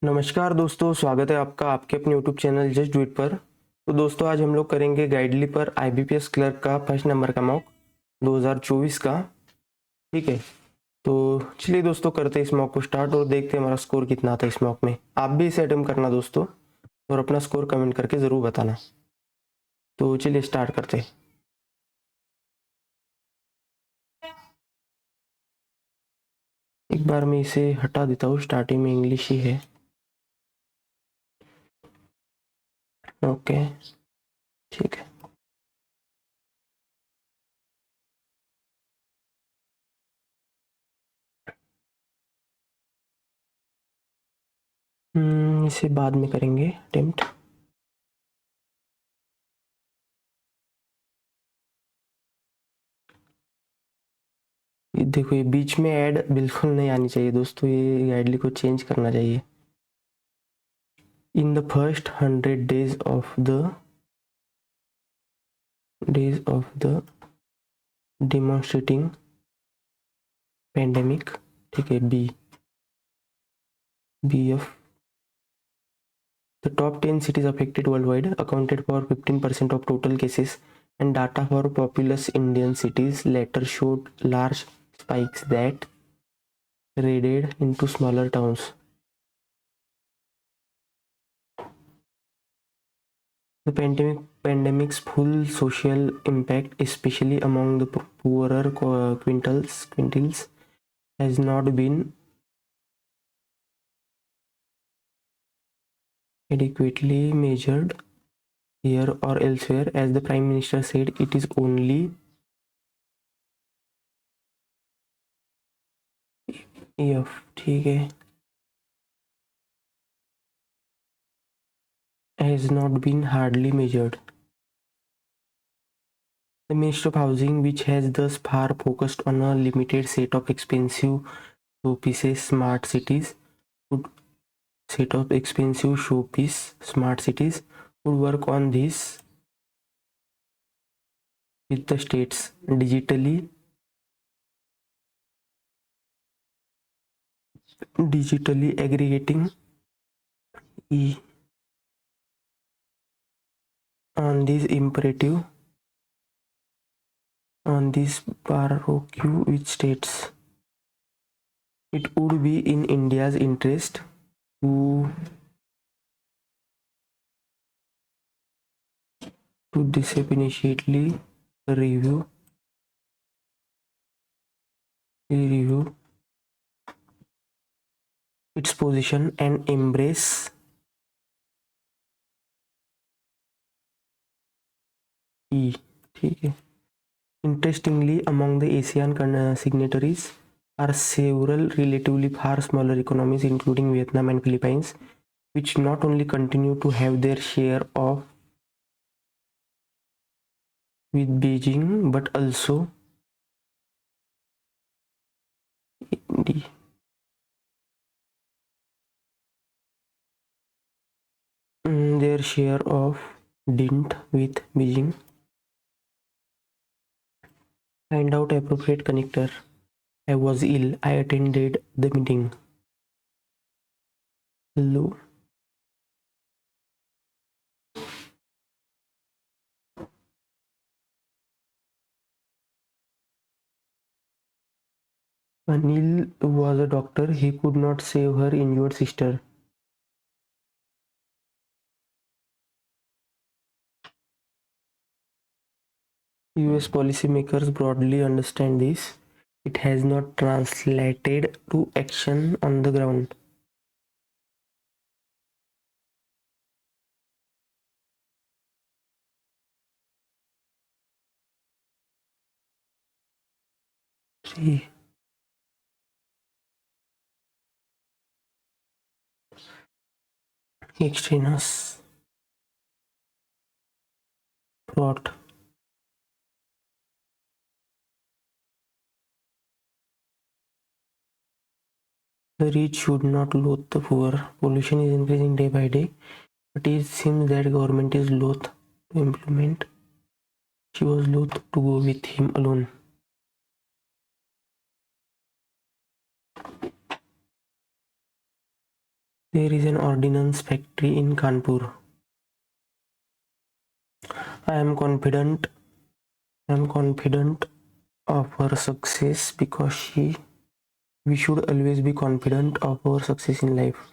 नमस्कार दोस्तों, स्वागत है आपका आपके अपने YouTube channel just do it पर। तो दोस्तों आज हम लोग करेंगे गाइडली पर आईबीपीएस क्लर्क का फर्स्ट नंबर का मॉक 2024 का। ठीक है, तो चलिए दोस्तों करते हैं इस मॉक को स्टार्ट और देखते हैं हमारा स्कोर कितना आता है इस मॉक में। आप भी इसे अटेम्प्ट करना दोस्तों और अपना स्कोर कमेंट करके ज़रूर बताना। तो चलिए स्टार्ट करते हैं। एक बार मैं इसे हटा देता हूँ, स्टार्टिंग में इंग्लिश ही है। ओके, ठीक है। इसे बाद में करेंगे अटेम्प्ट। ये देखो, ये बीच में ऐड बिल्कुल नहीं आनी चाहिए दोस्तों, ये गाइडली को चेंज करना चाहिए। In the first 100 days of the demonstrating pandemic, ठीक है, BF, the top 10 cities affected worldwide accounted for 15% of total cases, and data for populous Indian cities later showed large spikes that radiated into smaller towns. The pandemic's full social impact, especially among the poorer quintiles, has not been adequately measured here or elsewhere. As the Prime Minister said, it is only if, ठीक है, has not been hardly measured. The Ministry of Housing, which has thus far focused on a limited set of expensive showpiece smart cities, would work on this with the states, digitally aggregating on this imperative on this baroque with states. It would be in India's interest to dispassionately review its position and embrace E. ठीक है. Interestingly, among the ASEAN signatories are several relatively far smaller economies, including Vietnam and Philippines, which not only continue to have their share of with Beijing, but also their share of dint with Beijing. Find out appropriate connector. I was ill. I attended the meeting. Hello. Anil was a doctor. He could not save her injured sister. US policymakers broadly understand this. It has not translated to action on the ground. See. Extraneous plot. The rich should not loathe the poor. Pollution is increasing day by day, but it seems that government is loath to implement. She was loath to go with him alone. There is an ordnance factory in Kanpur. I am confident. I am confident of her success because we should always be confident of our success in life.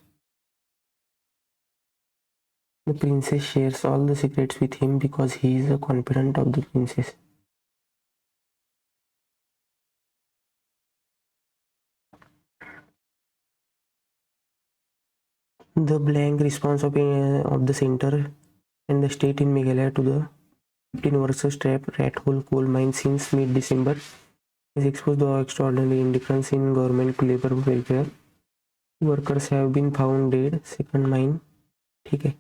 The princess shares all the secrets with him because he is confident of the princess. The blank response of the center and the state in Meghalaya to the 15 versus trap rat hole coal mine since mid-December has exposed the extraordinary indifference in government to labor welfare. Workers have been found dead. Second mine. ठीक है.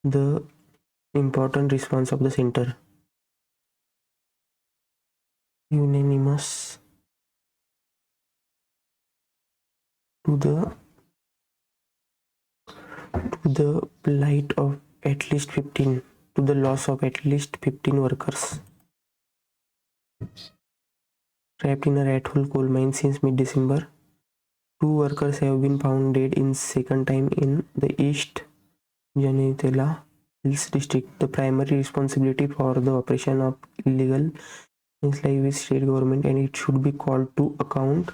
The important response of the center. Unanimous to the plight of at least 15 to the loss of at least 15 workers trapped in a rat hole coal mine since mid-December. 2 workers have been found dead in second time in the East Janitela Hills district. The primary responsibility for the operation of illegal mines lies with state government, and it should be called to account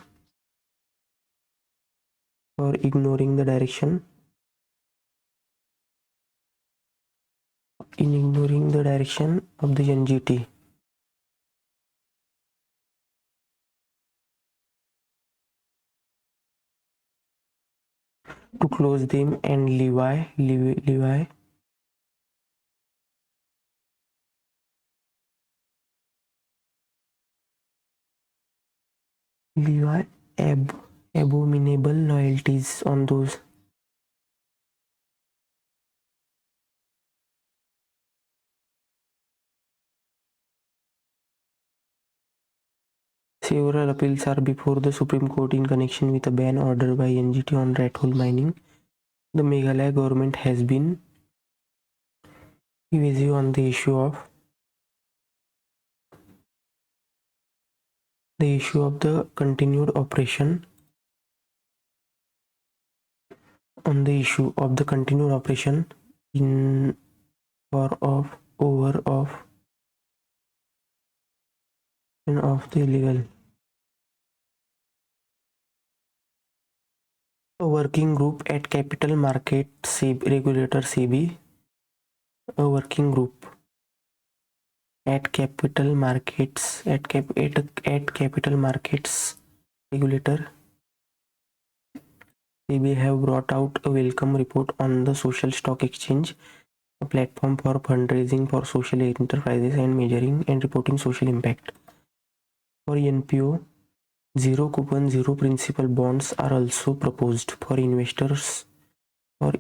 for ignoring the direction of the NGT. To close them and Levi abominable loyalties on those. Several appeals are before the Supreme Court in connection with a ban ordered by NGT on rat hole mining. The Meghalaya government has been evasive on the issue of the continued operation in or of over of and of the illegal. A working group at Capital Market regulator SEBI. A working group at Capital Markets regulator SEBI have brought out a welcome report on the Social Stock Exchange, a platform for fundraising for social enterprises and measuring and reporting social impact. For NPO, zero coupon, zero principal bonds are also proposed for investors who are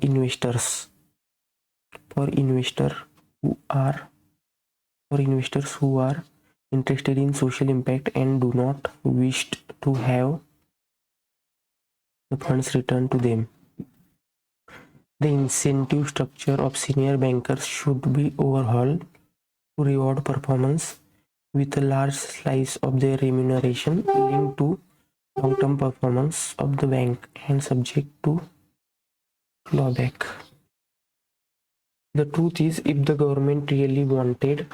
interested in social impact and do not wish to have the funds returned to them. The incentive structure of senior bankers should be overhauled to reward performance, with a large slice of their remuneration linked to long-term performance of the bank and subject to clawback. The truth is, if the government really wanted,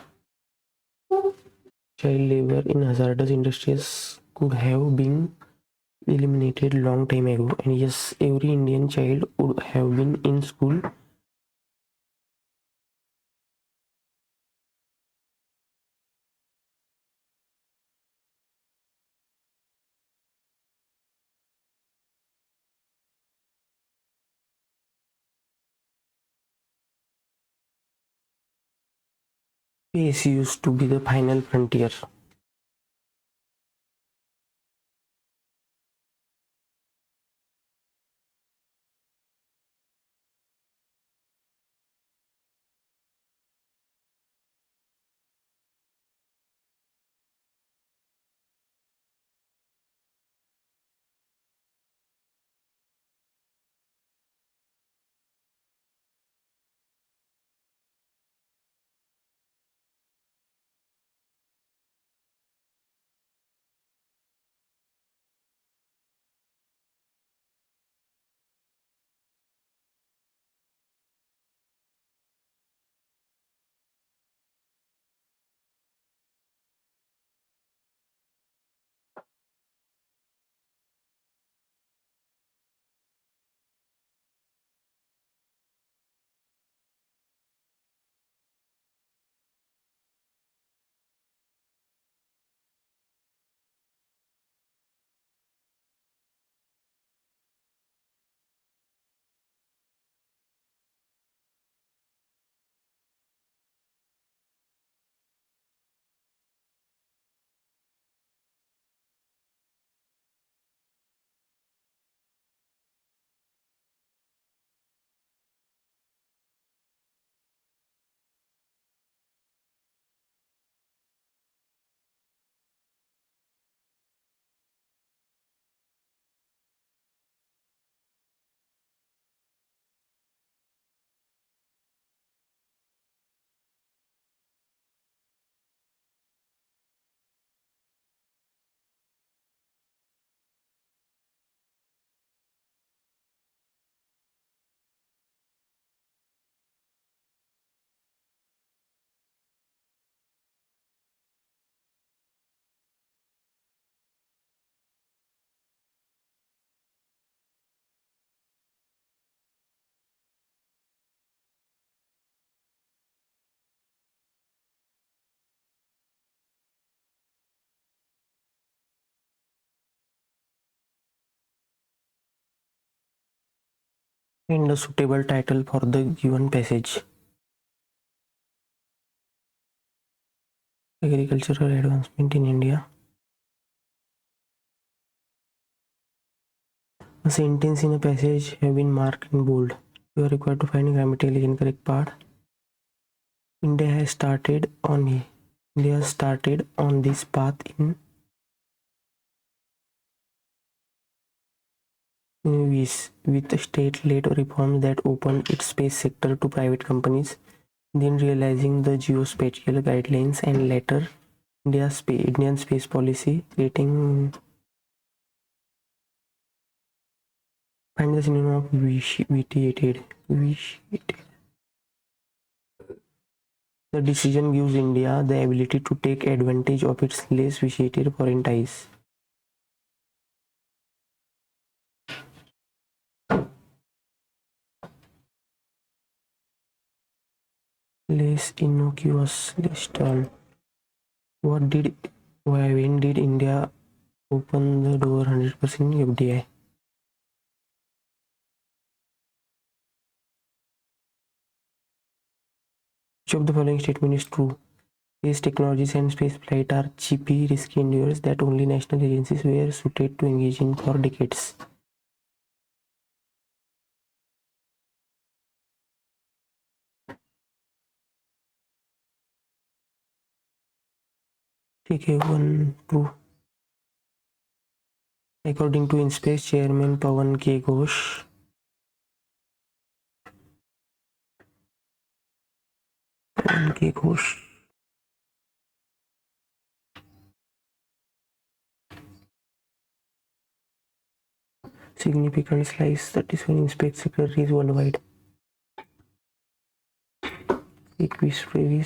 child labor in hazardous industries could have been eliminated long time ago, and yes, every Indian child would have been in school. Space used to be the final frontier. Find a suitable title for the given passage. Agricultural advancement in India. A sentence in a passage have been marked in bold. You are required to find a grammatically incorrect part. India started on this path in with state-led reforms that opened its space sector to private companies, then realizing the geospatial guidelines and later Indian space policy, creating. Find the synonym of vitiated. The decision gives India the ability to take advantage of its less vitiated foreign ties. Less innocuous, less tall. When did India open the door 100% FDI? Which of the following statement is true? Space technologies and space flight are cheapy, risky endeavors that only national agencies were suited to engage in for decades. ठीक है, 1 2. According to InSpace chairman Pawan K. Ghosh, significant slice 37 InSpace secretaries worldwide. 21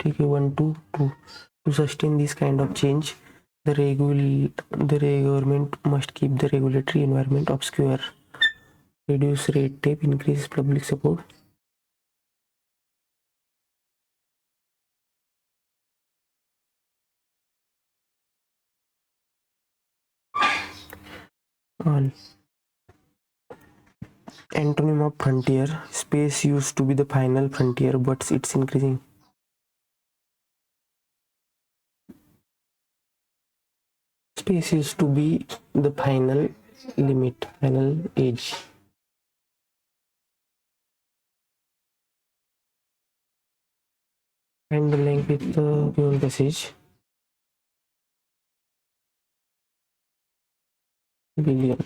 ठीक है, 1 2 2. To sustain this kind of change, the government must keep the regulatory environment obscure, reduce red tape, increase public support. All. Antonym of frontier. Space used to be the final frontier, but it's increasing. Space used to be the final limit, final age. And the length with the given passage. Billion.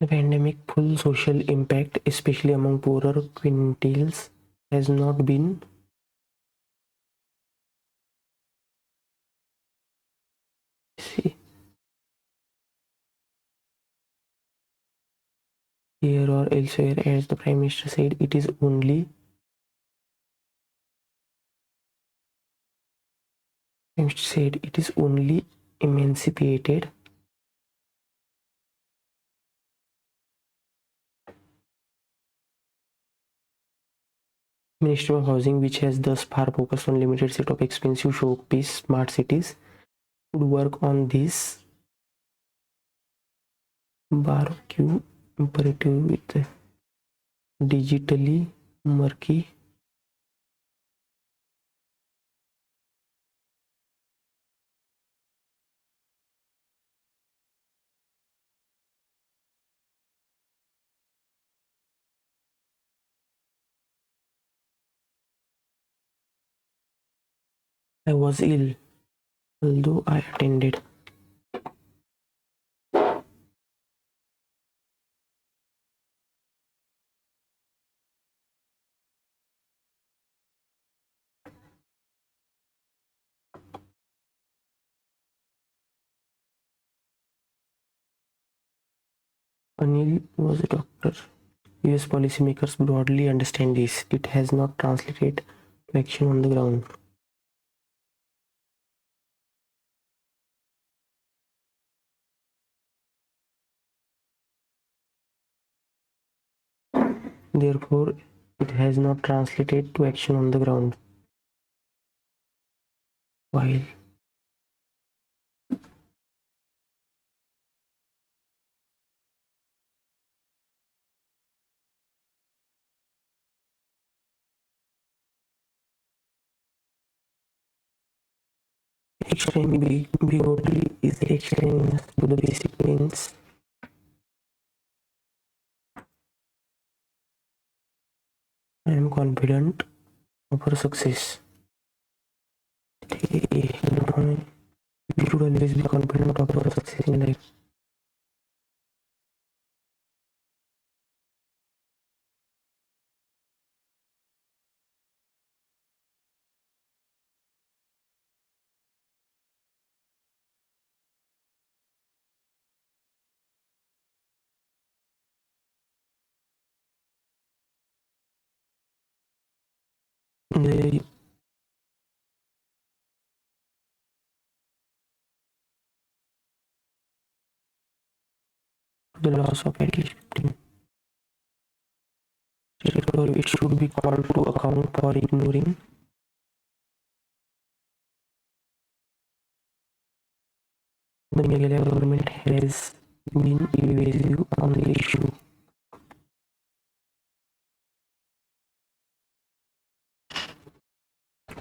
The pandemic full social impact, especially among poorer quintiles, has not been here or elsewhere, as the Prime Minister said, it is only emancipated. Ministry of Housing, which has thus far focused on limited set of expensive showpiece smart cities, would work on this barbecue imperative with digitally murky I was ill, although I attended. Anil was a doctor. US policymakers broadly understand this. It has not translated to action on the ground. therefore it has not translated to action on the ground. While extreme bigotry is extraneous to the basic pains. I am confident of our success. We should always be confident of our success in life. The loss of at least 15 it should be called to account for ignoring the Meghalaya government has been evasive on the issue.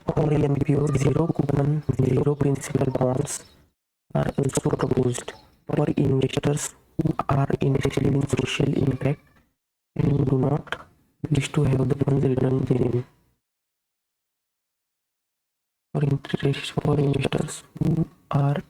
For MPO, zero coupon, zero principal bonds are also proposed for investors who are interested in social impact and who do not wish to have the funds returned to them. For investors who are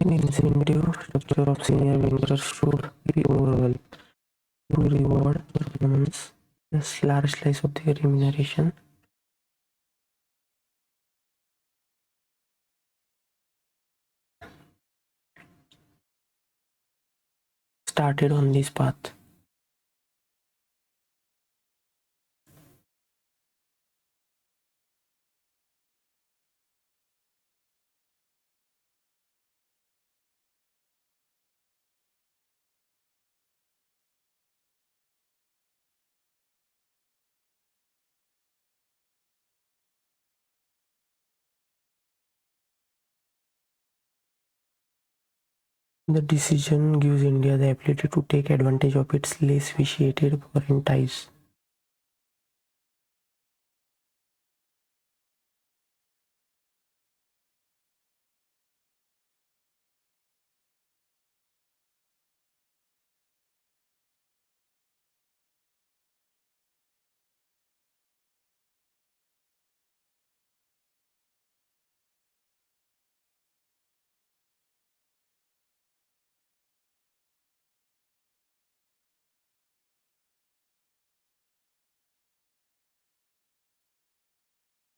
the incentive structure of senior bankers should be overall to reward performance a large slice of their remuneration. Started on this path. The decision gives India the ability to take advantage of its less vitiated foreign ties.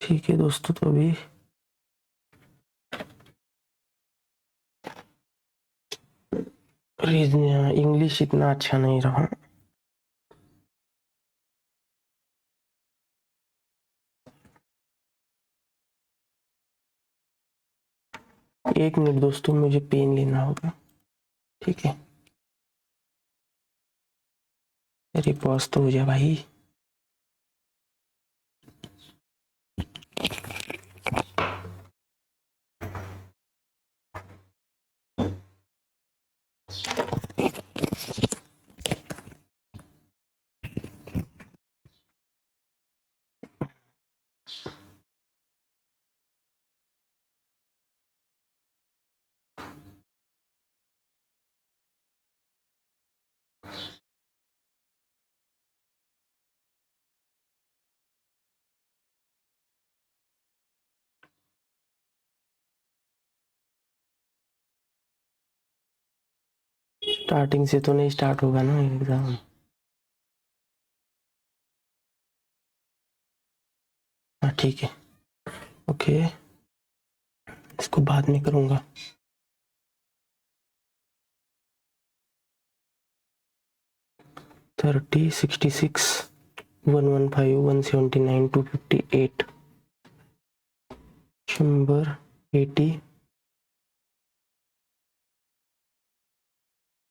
ठीक है दोस्तों, तो अभी English इतना अच्छा नहीं रहा। एक मिनट दोस्तों, मुझे पेन लेना होगा। ठीक है, अरे पॉज तो हो जा भाई। स्टार्टिंग से तो नहीं स्टार्ट होगा ना एग्जाम। हाँ ठीक है, ओके, इसको बाद में करूँगा। 30, 66, 115, 179, 258, 100, 80,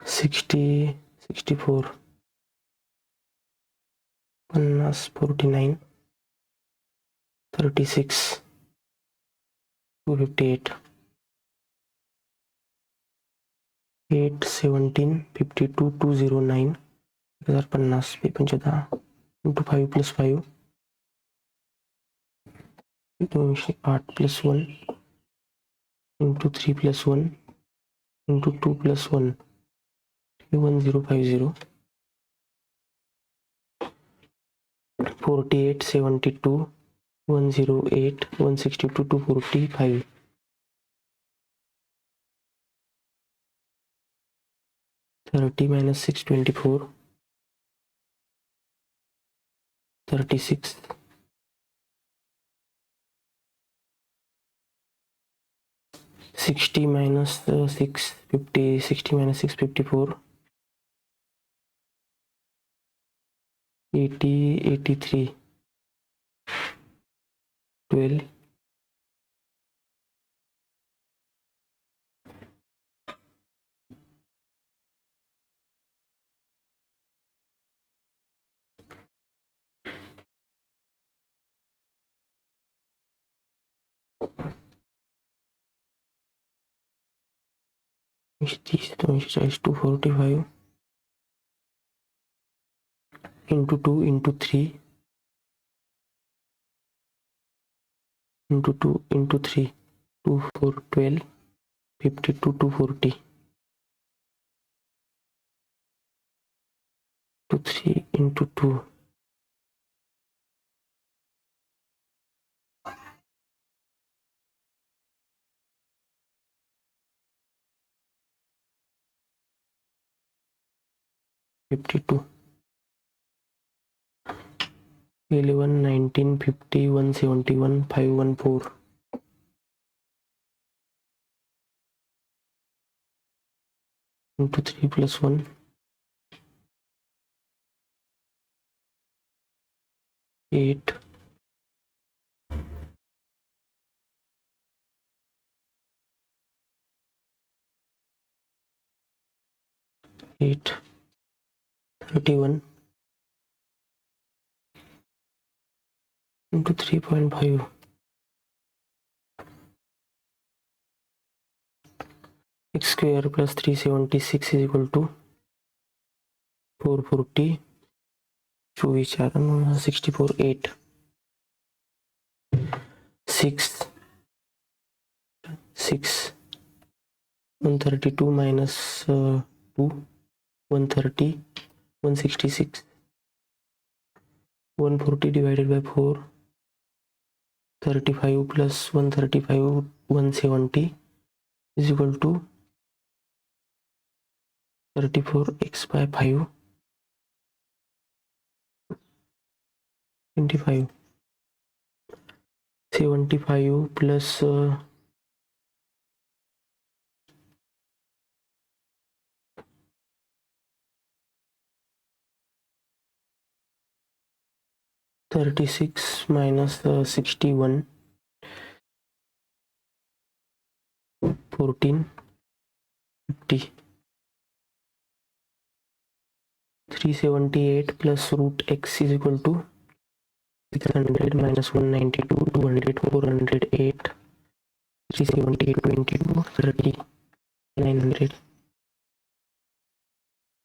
60, 64, 50, 49, 36, 258, 8, 17, 52, 209, 1050, 50 into 5 + 5, 208 + 1 into 3 + 1 into 2 + 1, 1050, 48, 72, 108, 162, 245, 30 - 6, 24, 36, 60 - 6, 50, 60 - 6, 54, 80, 83, 12, 30, 40, 245 into 2 into 3 into 2 into 3, 2 4 12, 52, 240, 3 into 2, 52, 11, 19, 50, 171, 514, into 3 + 1, 8, 8, 31 into 3.5, x² + 376 = 440, 24, 64, 8, 6, 6, 132 - 2, 130, 166, 140 divided by 4, 35 plus 135, 170 is equal to 34x by 5, 25, 75 plus 36 minus 61, 14, 50, 378 plus root x is equal to 600 minus 192, 200, 408, 378, 22, 30, 900,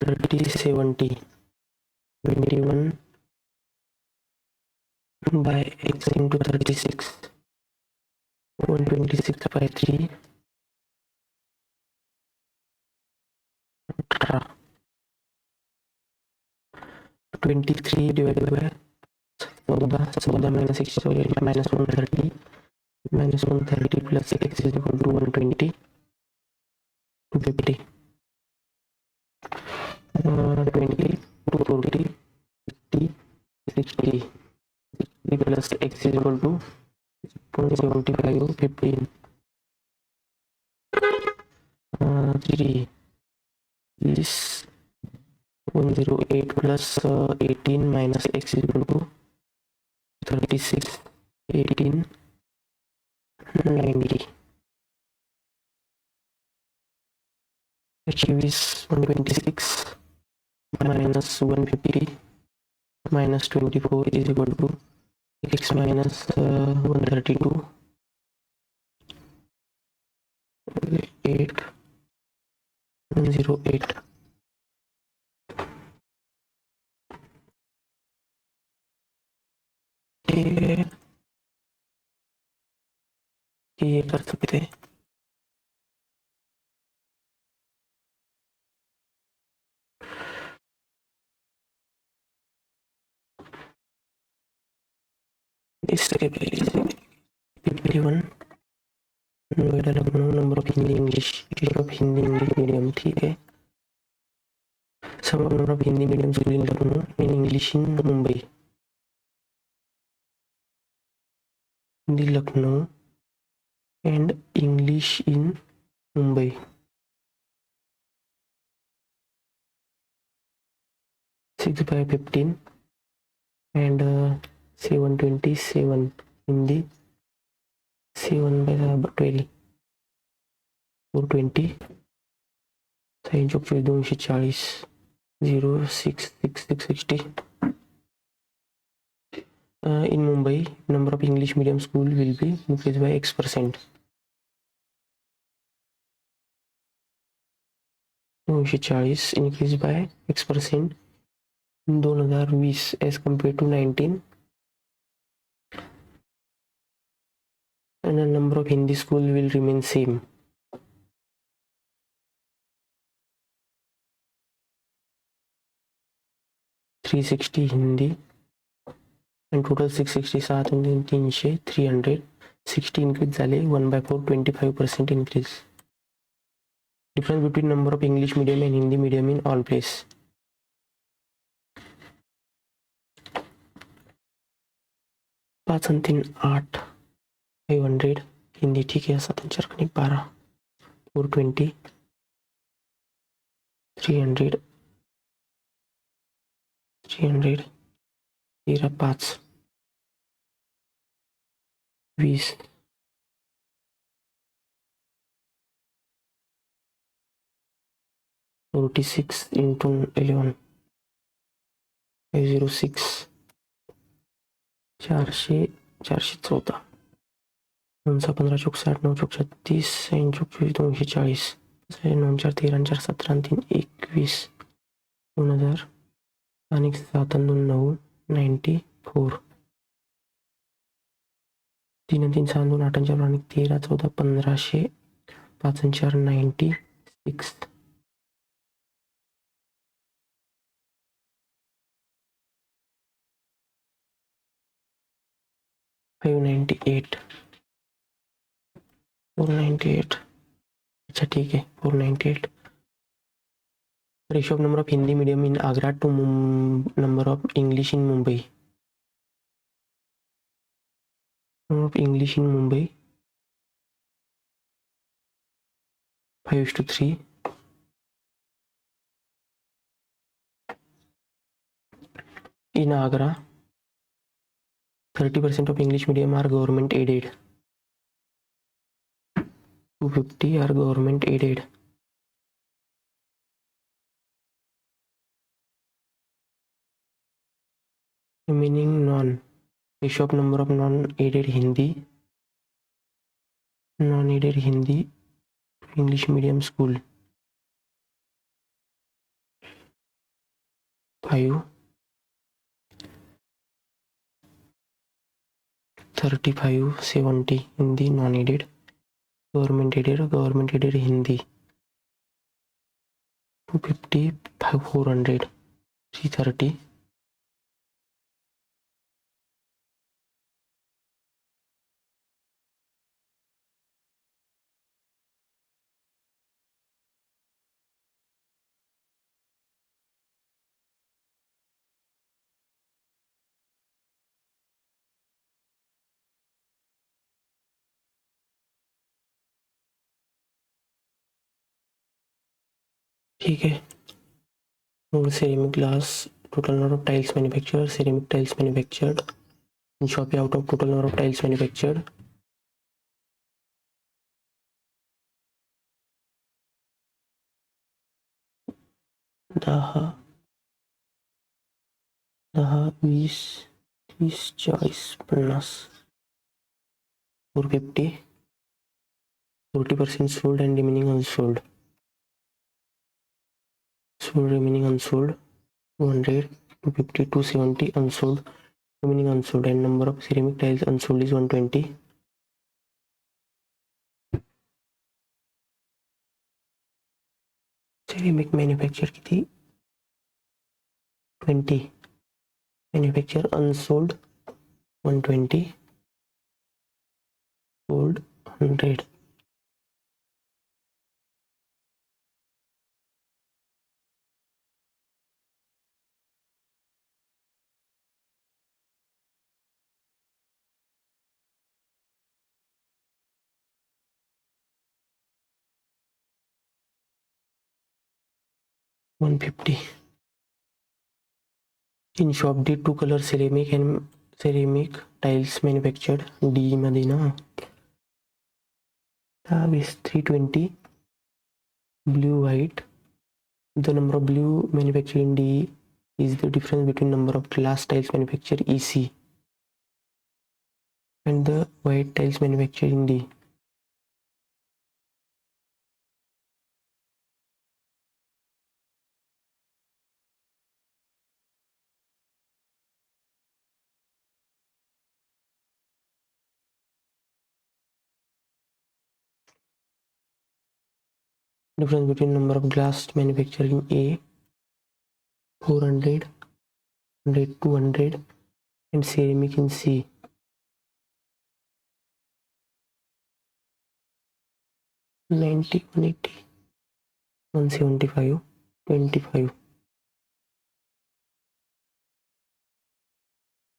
30, 70, 21 by x into 36, 126 by 3, 23 divided by 14 minus 67 minus 130 minus 130 plus x is equal to 120, 250, 20, 240, 50, 60, 60 plus x is equal to 0.75, 15, 3 is 108 plus 18 minus x is equal to 36, 18, 90. H is 126 minus 150 minus 24 is equal to x minus 132, 8, 108. ये कर सकते हैं। इस तरह पे 51 Noida Lucknow number of Hindi English medium, ठीक है। Sum of number of Hindi medium school in Lucknow in English in Mumbai, Hindi Lucknow and English in Mumbai. 6 by 15 and 727 Hindi, 7 by 12 420, साइन चौक 240, 06660. In Mumbai, number of English medium school will be increased by X%. 240 increased by X% in 2020 as compared to 19, and the number of Hindi school will remain same. $360 Hindi and total 667 and 300 60 increase झाले 1/4 25% increase. Difference between number of English medium and Hindi medium in all place. पाँच आणि 3 8, 500 हिंदी, ठीक है। 7 आणि 4 12, 420, 300, 13 5, 20, 46 into 11, 506, 400, 414, 15 चौक 60, 9 चौक 36, 6 चौक 240, 9 4 13 4 17 3 21, 2000 आणि 7 2 9 94, 3 3 6 2 8 4 आणि 13 14 1500, 5 4 96, 598, 498. अच्छा ठीक है, 498. Ratio of number of Hindi medium in Agra to number of English in Mumbai. Number of English in Mumbai 5:3. In Agra 30% of English medium are government aided, 250 are government aided. Remaining non. Ratio of number of non-aided Hindi English medium school 5, 35, 70 Hindi non-aided, government aided Hindi 250, 400, 330. ठीक है। ceramic glass, total number of tiles manufactured, ceramic tiles manufactured in Shopee out of total number of tiles manufactured. दहा 20 30 40 50 450 40% sold and remaining unsold. Sold remaining unsold 200 250 270 unsold remaining unsold, and number of ceramic tiles unsold is 120. ceramic manufacture किती 20, manufacture unsold 120, sold 100. $150. In shop D 2 color ceramic and ceramic tiles manufactured. D मध्ये ना tab is 320, blue white. The number of blue manufactured in D is the difference between number of glass tiles manufactured EC and the white tiles manufactured in D. Difference between number of glass manufactured in A 400, 100, 200 and ceramic in C 90, 180, 175, 25.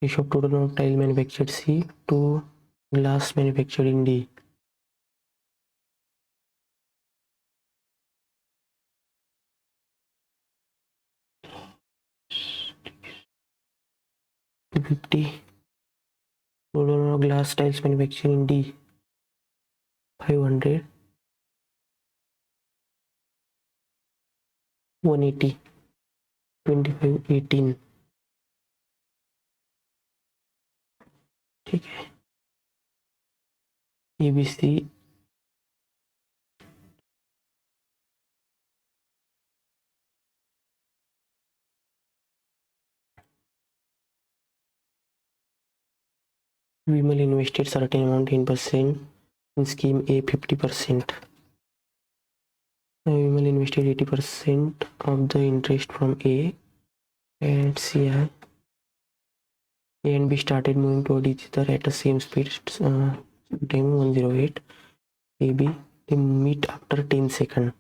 Ratio of total number of tile manufactured C to glass manufactured in D. $250. Total number of glass tiles manufactured in D. 500. 180. 25, 18. ठीक है. ABC Vimal invested certain amount 10% in scheme A 50%. Vimal invested 80% of the interest from A and CI. A and B started moving toward each other at the same speed. Time 108. AB they meet after 10 seconds.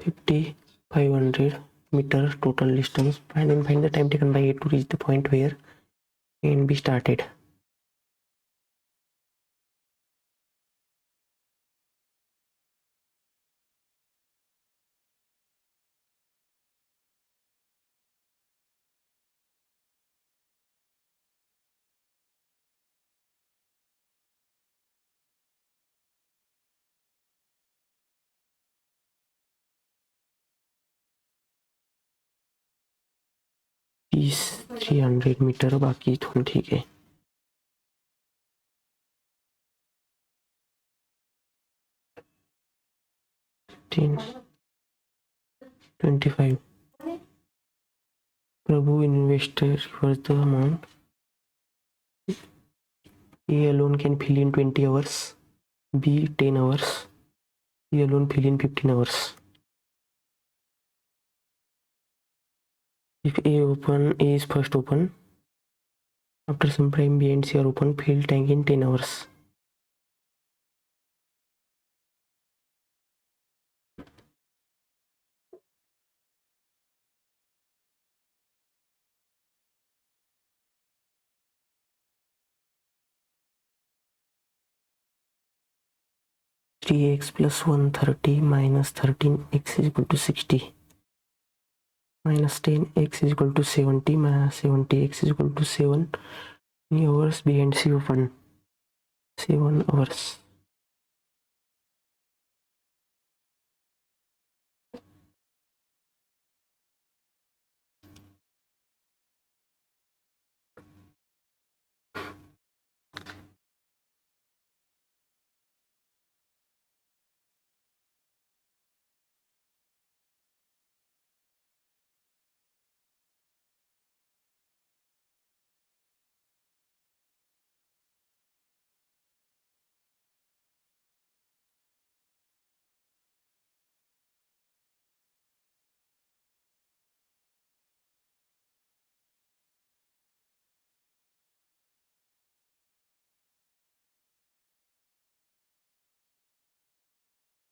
50, 500 meter total distance. Find the time taken by A to reach the point where A and B started. Is 300 metre बाकी थोड़ा ठीक है. 10, 25. Prabhu investor was the amount. A alone can fill in 20 hours. B 10 hours. C alone fill in 15 hours. If A is first open. After some time B and C are open, fill tank in 10 hours. 3x plus 130 minus 13x is equal to 60 minus 10x is equal to 70 minus 70x is equal to 7 hours. B and C open. 7 hours.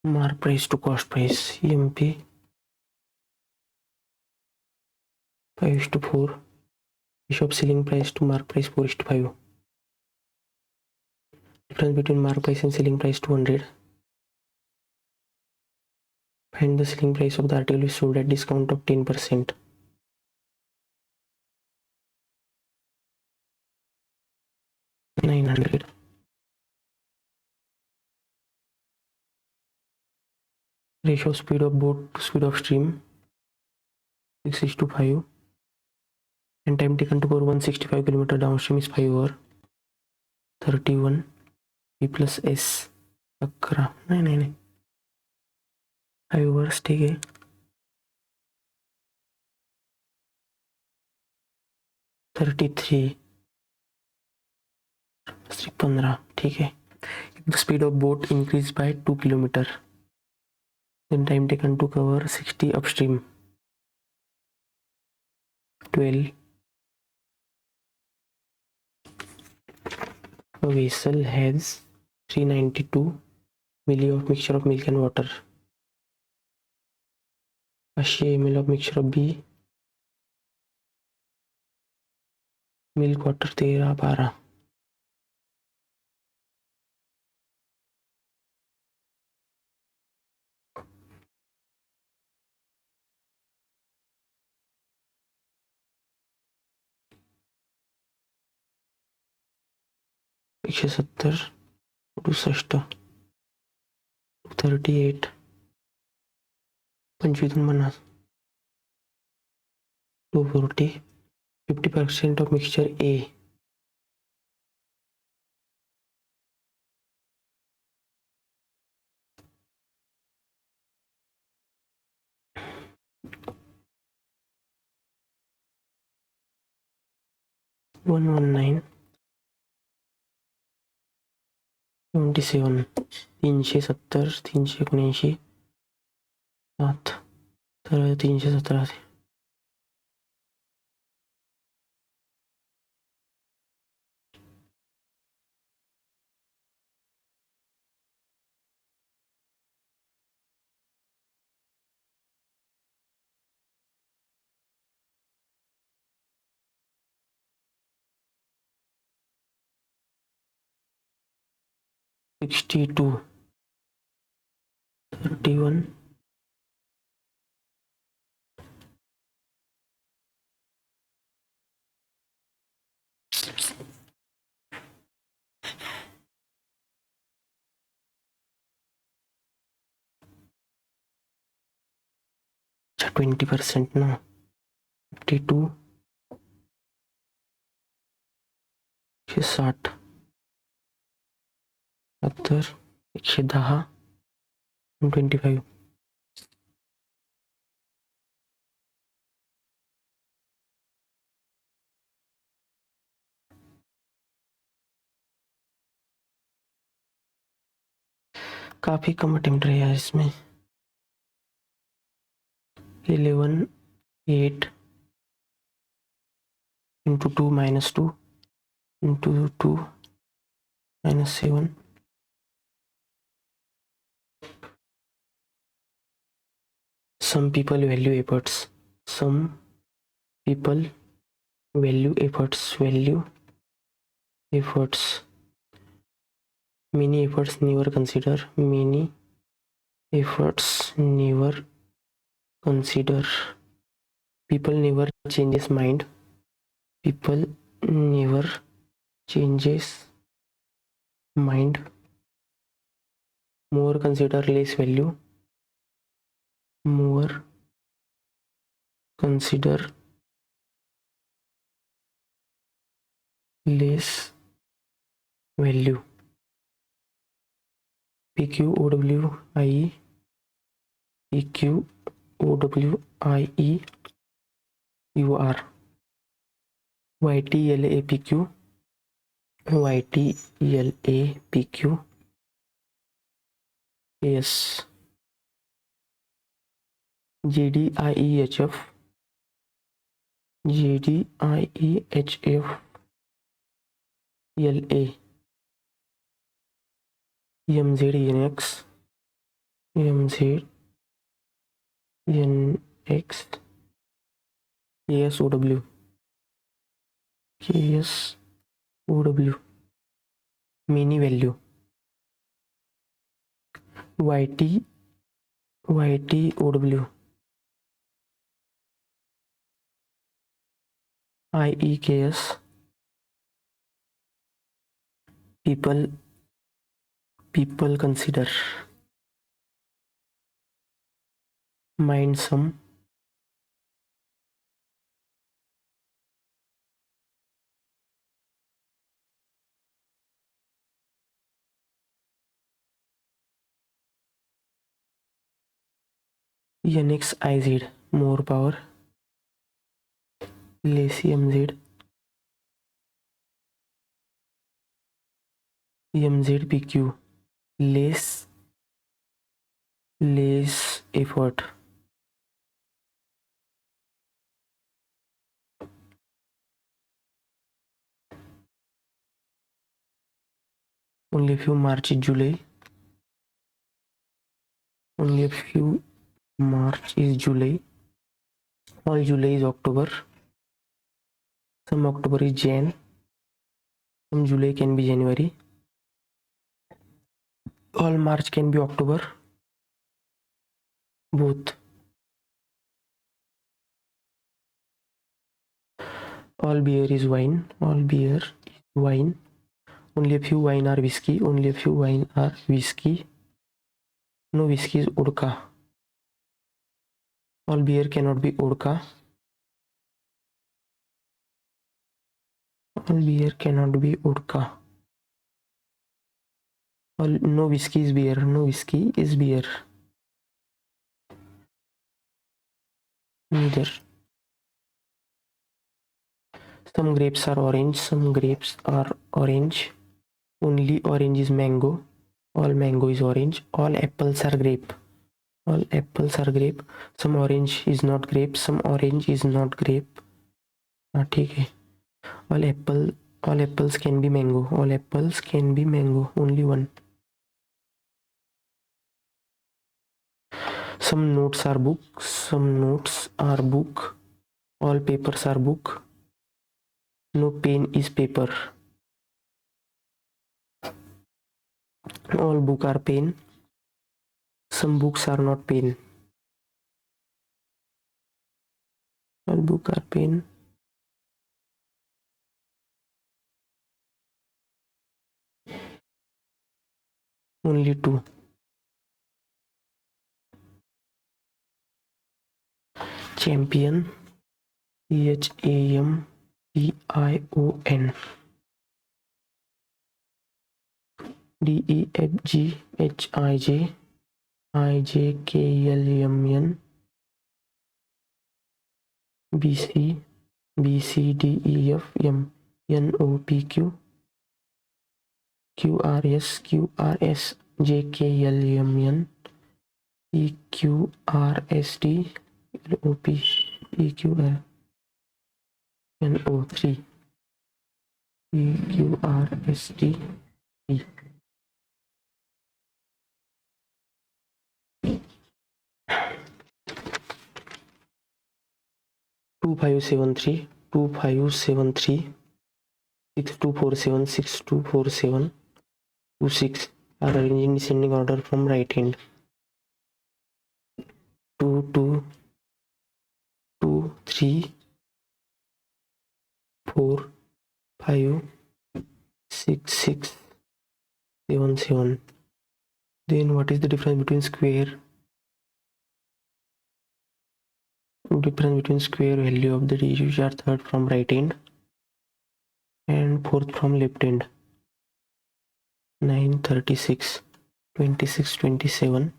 Mark price to cost price. EMP 5:4. Bishop selling price to mark price 4:5. Difference between mark price and selling price 200. Find the selling price of the article is sold at discount of 10%. $900. Ratio of speed of boat to speed of stream 6:5. And time taken to cover 165 km downstream is 5 hour 31. P plus S 11. नहीं 5 hours ठीक है. 33 15 ठीक है. The speed of boat increased by 2 km. Then time taken to cover 60 upstream 12. A vessel has 392 milli of mixture of milk and water. 500 ml of mixture of B, milk water 13 12. एकशे 70 68 38 25 240 50% of mixture A. One 77 370 379 7 तर 317 62 31 20% ना 52 160 70 110 125 काफी कम attempt रहा है इसमें. 11 8 into 2 minus 2 into 2 minus 7. Some people value efforts. Some people value efforts. Value efforts many efforts never consider, many efforts never consider, people never changes mind, people never changes mind, more consider less value, more consider less value, PQOWIE, PQOWIE UR, YTLAPQ, YTLAPQ, yes, GDIEHF, GDIEHF, LA, MZNX, MZNX, KSOW, KSOW, mini value, YTOW, IEKS, people consider, mind sum, NXIZ, more power, Lacy MZ, MZPQ, less effort, only a few March July, only a few March is July, all July is October, some October is Jan, some July can be January, all March can be October, both, all beer is wine, all beer is wine, only a few wine are whiskey, only a few wine are whiskey, no whiskey is vodka, all beer cannot be vodka, all beer cannot be vodka, all no whiskey is beer, no whiskey is beer, neither. Some grapes are orange, some grapes are orange, only orange is mango, all mango is orange, all apples are grape, all apples are grape, some orange is not grape, some orange is not grape, ठीक है, all apples can be mango, all apples can be mango, only one. Some notes are book, some notes are book, all papers are book, no pen is paper, all book are pen, some books are not pen, all book are pen, only two. Champion, CHAMPION, DEFGHIJ, IJKLMN, BC, BCDEF, NOPQ, QRS, JKLMN, EQRST, LOP, EQR, NO3, EQRST, 2573, 2573, 6247, 6247, 2 6 are arranged in descending order from right hand. 2 2 2 3 4 5 6 6 7 7. Then what is the difference between square? Difference between square value of the digits which are third from right hand and fourth from left hand. 9 36 26 27.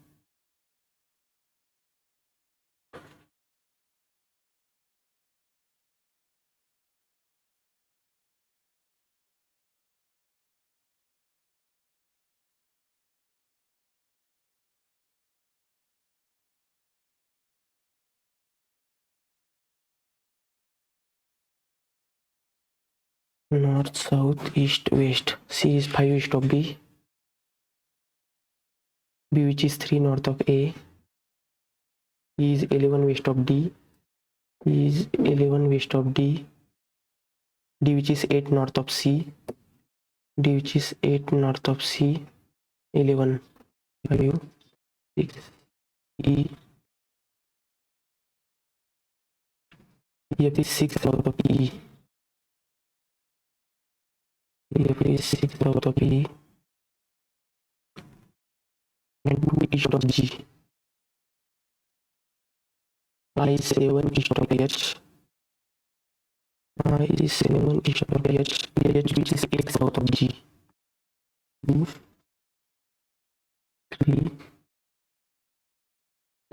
North, south, east, west. C is 5 east of B. B which is 3 north of A. E is 11 west of D. E is 11 west of D. D which is 8 north of C. D which is 8 north of C. 11 5 6 E. F is 6 south of E. F is 6 south of E. And 2 east of G. I is 7 east of H. I is 7 east of H. H which is 8 south of G. 2 3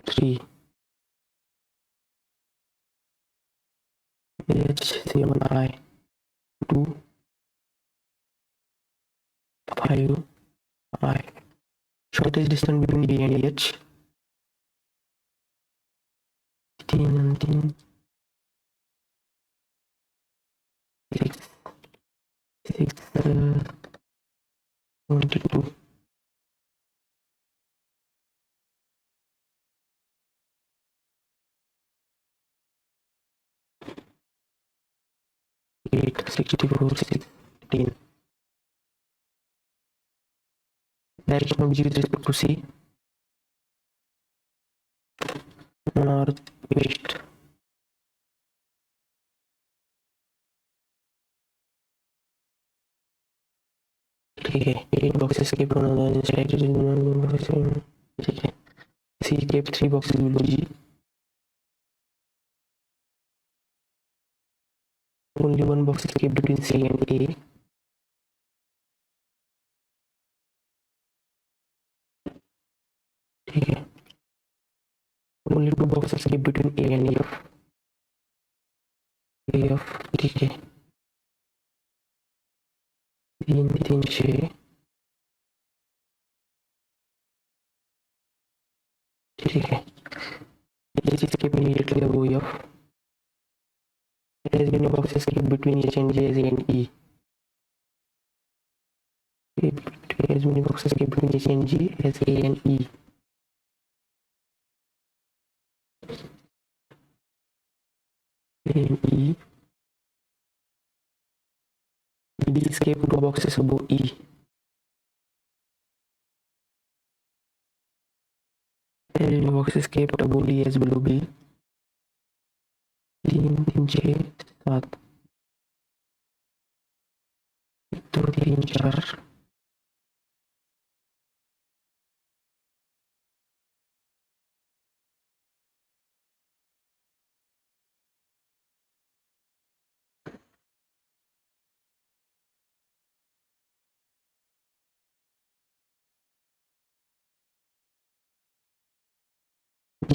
3 H7I 2 5 I. Shortest distance between D and H. 15 19 6 6 22. Eight 64 16. Direction of G with respect to C. North west. ठीक है 8 boxes kept on the inside. ठीक है C kept 3 boxes below G. Only 1 box is kept between C and A. ठीक है only 2 boxes kept between A and F. F ठीक है 3 3 6 ठीक है H is kept immediately above F. There has been a box is kept between H and J and E. There has been a box is kept between H and G as A and E. And E. D is kept 2 boxes above E. And a box is kept above D as below B. 3 3 6 7 2 3 4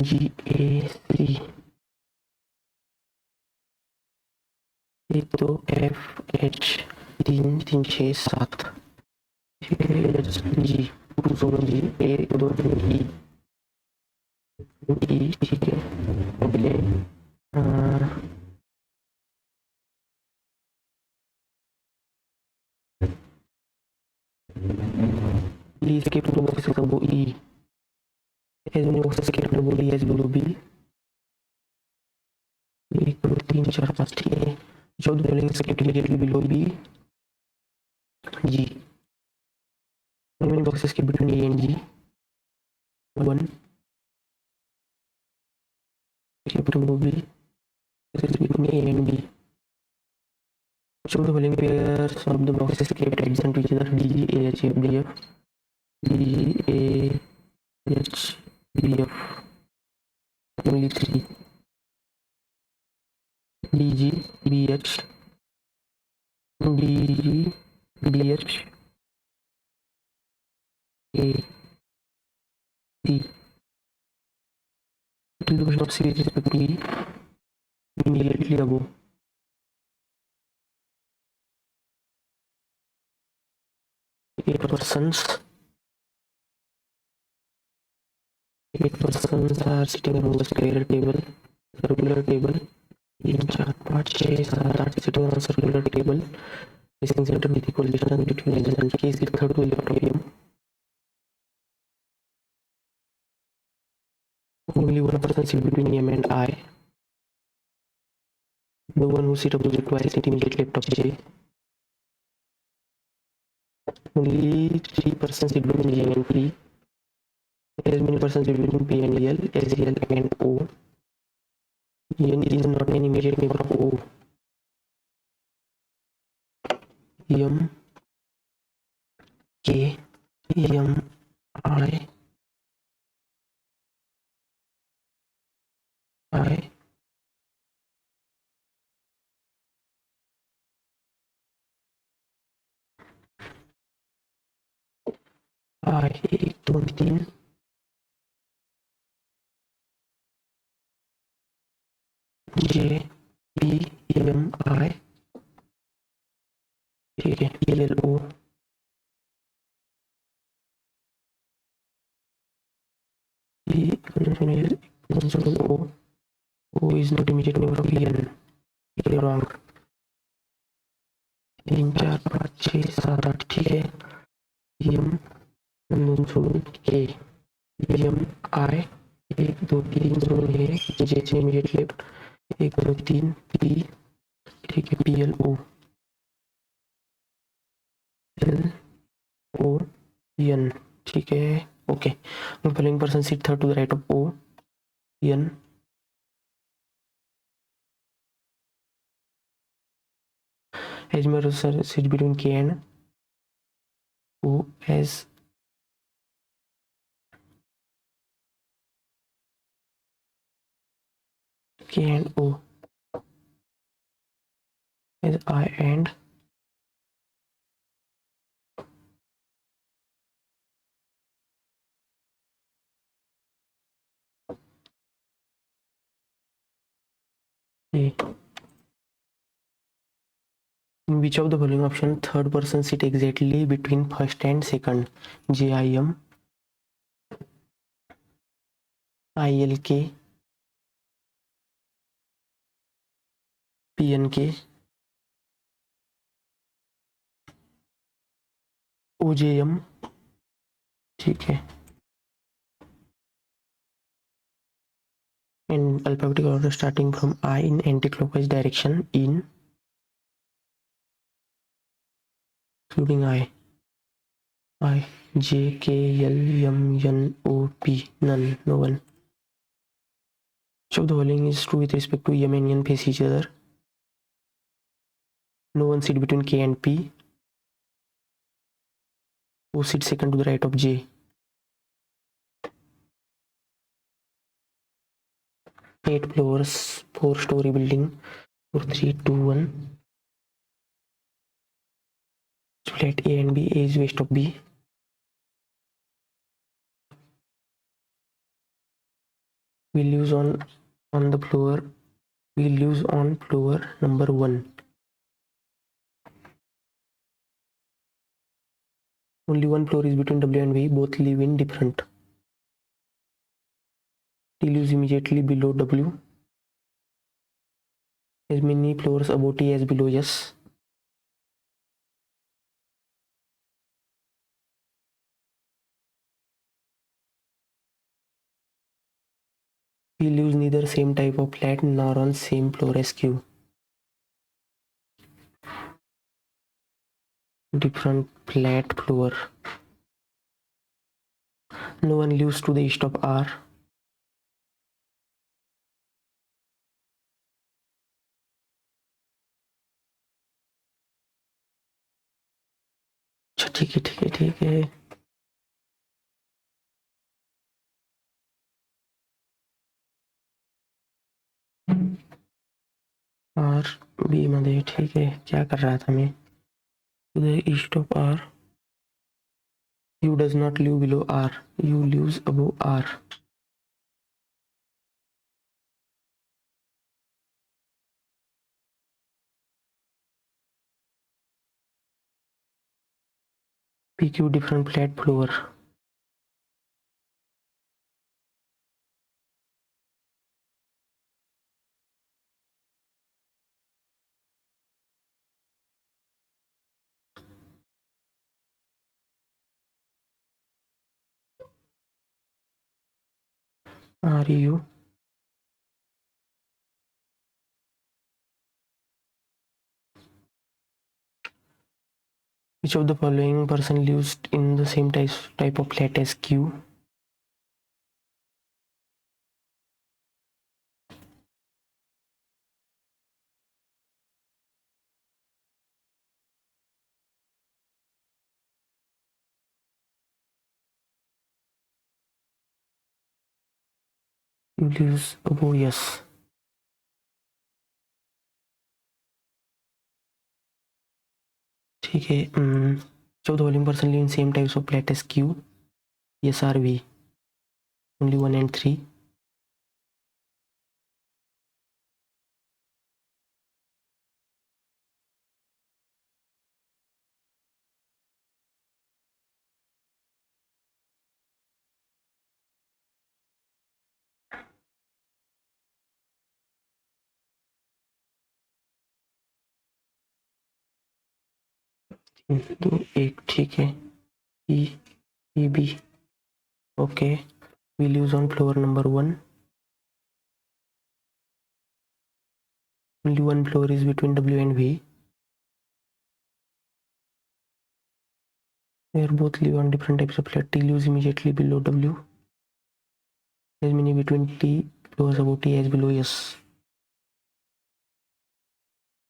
G A C. एक तो F H 3 3 6 7 G 2 सोलह G A 2 3 E E ठीक है अगले E is kept 2 boxes above E. As many boxes kept above D as below B. 1 2 3 4 5 6 जो दो kept immediately below B. G How many boxes kept between A and G? 1. Kept between B. Between A and B. Show the following pairs of the boxes kept adjacent to each other. D, G, A, H, F, B, F. D, G, A, H, B, F. Only 3. D, G, B, H. D, G, B, H. A, D. To the question of C with respect to E, immediately above. Eight persons are sitting around a circular table. In 4 5 6 7 8 sitting on a circular table. Facing center with equal distance between edges and K is the third to the left of M. Only one person sits between M and I. The one who sits opposite to I sits immediately left of J. Only 3 persons sit between J and P. As many persons sit between P and L as L and O. N is not an immediate neighbor of O. M, K, M, I, I, एक दो तीन J, P, M, I, ठीक है, L, O, P, L, O is not immediate neighbor of N. ये wrong. 3 4 5 6 7 8 ठीक है. M, K, M, I, 1 2 3 दोनों है. J immediate left. 1 2 3 P, ठीक है, P, L, O, L, O, N, ठीक है. Okay. The following person sit third to the right of O, N. As mirror sit between K and O as K and O as I and A. In which of the following option third person sit exactly between first and second? JIM, ILK, PNK, OJM, ठीक है. In alphabetical order starting from I in anti-clockwise direction in including I, J, K, L, M, N, O, P, none, no one. So the following is true with respect to M and N face each other. No one sit between K and P. O sits second to the right of J. 8 floors, 4-story building. 4 3 2 1. Flat A and B. A is west of B. We lives on the floor. We lives on floor number 1. Only one floor is between W and V. Both live in different. T lives immediately below W. As many floors above T as below S. P lives neither same type of flat nor on same floor as Q. Different flat floor. No one lives to the east of R. अच्छा ठीक है ठीक है ठीक है। R B मध्ये ठीक है। क्या कर रहा था मैं? To the east of R. U does not live below R. U lives above R. PQ different flat floor. RU. Which of the following person lives in the same type of flat as Q? Q lives above yes. ठीक है। which of the following person live in same types of flat as Q? Yes or V? Only 1 and 3. तो एक ठीक है। E E B. Okay. We lives on floor number 1. Only one floor is between W and V. They are both live on different types of flat. T lives immediately below W. As many between T floors above T as below S.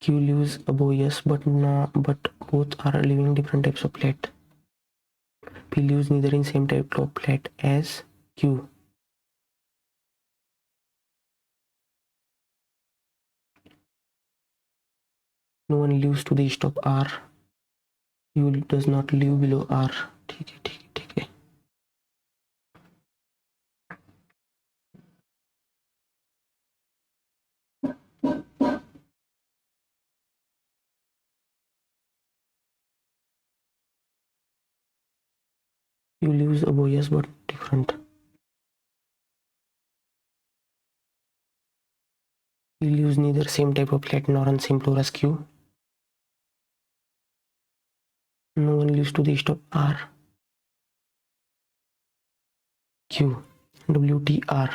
Q lives above S, but both are living different types of flat. P lives neither in same type of flat as Q. No one lives to the east of R. U does not live below R. ठीक है ठीक है ठीक है। U lives above yes but different. He lives neither same type of flat nor on same floor as Q. No one lives to the east of R. Q. W T R.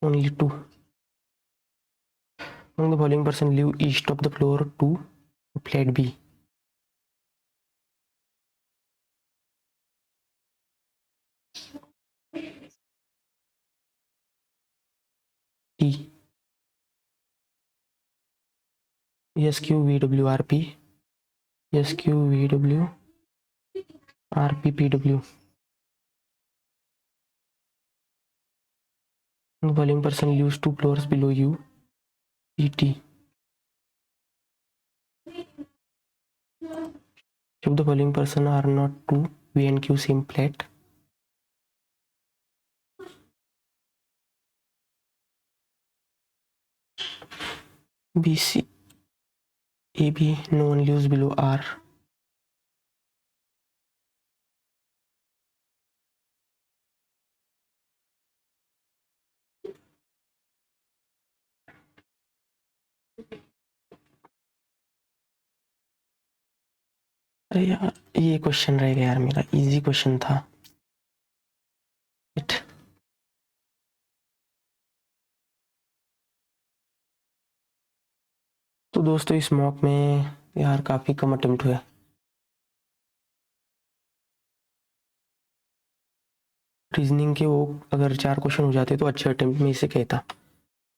Only 2. Among the following person live east of the floor 2 flat B. T. S Q V W R P. S Q V W R P P W. The following person lives 2 floors below U. P T. If the following person are not 2 V and Q same flat. B C A B. No one lives below R. अरे यार ये question रह गया यार, मेरा easy question था। तो दोस्तों इस मॉक में यार काफ़ी कम अटेम्प्ट हुए। रीजनिंग के वो अगर 4 क्वेश्चन हो जाते तो अच्छे अटेम्प्ट में इसे कहता।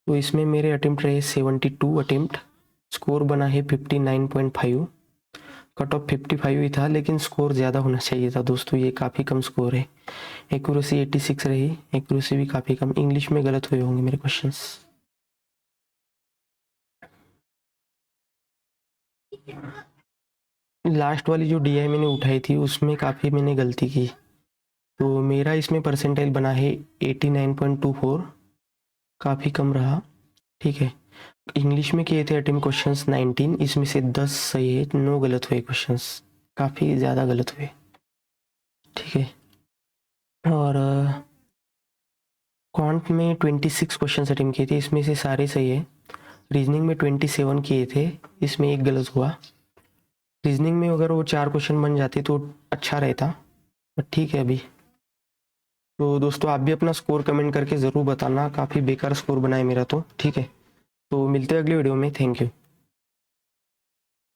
तो इसमें मेरे अटेम्प्ट रहे 72 अटेम्प्ट, स्कोर बना है 59.5, कट ऑफ 55 ही था लेकिन स्कोर ज़्यादा होना चाहिए था दोस्तों, ये काफ़ी कम स्कोर है। एक्यूरेसी 86 रही, एक्यूरेसी भी काफ़ी कम। इंग्लिश में गलत हुए होंगे मेरे क्वेश्चंस। लास्ट वाली जो DI मैंने उठाई थी उसमें काफ़ी मैंने गलती की, तो मेरा इसमें परसेंटाइल बना है 89.24, काफ़ी कम रहा। ठीक है, इंग्लिश में किए थे अटेम्प्ट क्वेश्चंस 19, इसमें से 10 सही है, 9 गलत हुए क्वेश्चंस, काफ़ी ज़्यादा गलत हुए। ठीक है, और क्वांट में 26 क्वेश्चंस अटेम्प्ट किए थे, इसमें से सारे सही है। रीजनिंग में 27 किए थे, इसमें एक गलत हुआ। रीजनिंग में अगर वो 4 क्वेश्चन बन जाते तो अच्छा रहता, बट ठीक है अभी। तो दोस्तों आप भी अपना स्कोर कमेंट करके ज़रूर बताना, काफ़ी बेकार स्कोर बना है मेरा तो। ठीक है, तो मिलते हैं अगले वीडियो में, थैंक यू।